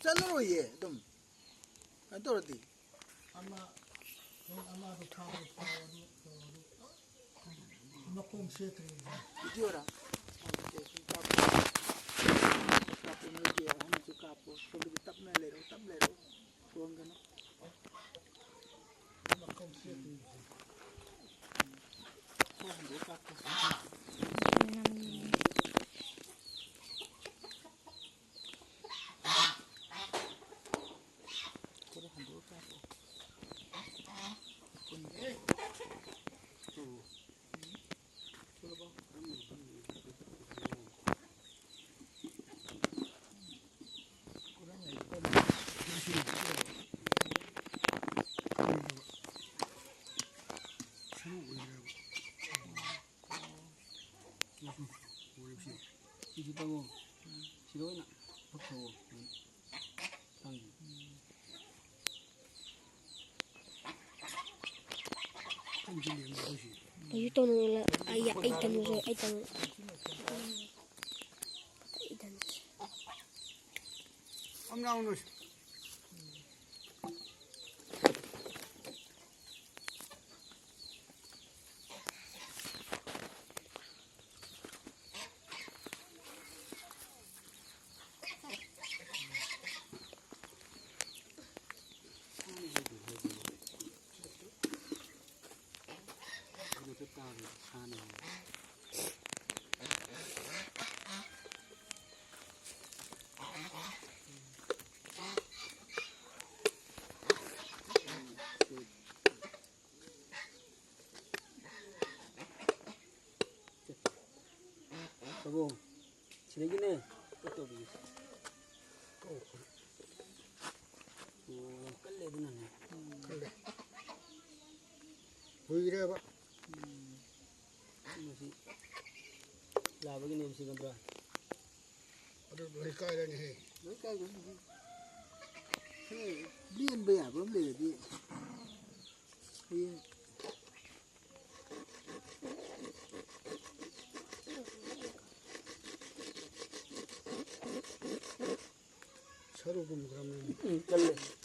짤로로예 좀 떨어디 아마도 타고 먹고 시에트리 이디오라 kapo na dia ano su kapo so bi tap lero tuang gano 먹고 시에트리 so hando kapo koro hando kapo 이게 뭐 싫어나 박수 당 Ayo tanong la ay tanong 엄나오는 여보 지내기네 또 보기 끌래 드나네 그래 보이래 봐 뭐지 라버기네 무슨 건가 어디 머리카락이 해 mấy cây cũng thế liên bây giờ bấm lề đi liên 서로 좀 그러면 끌래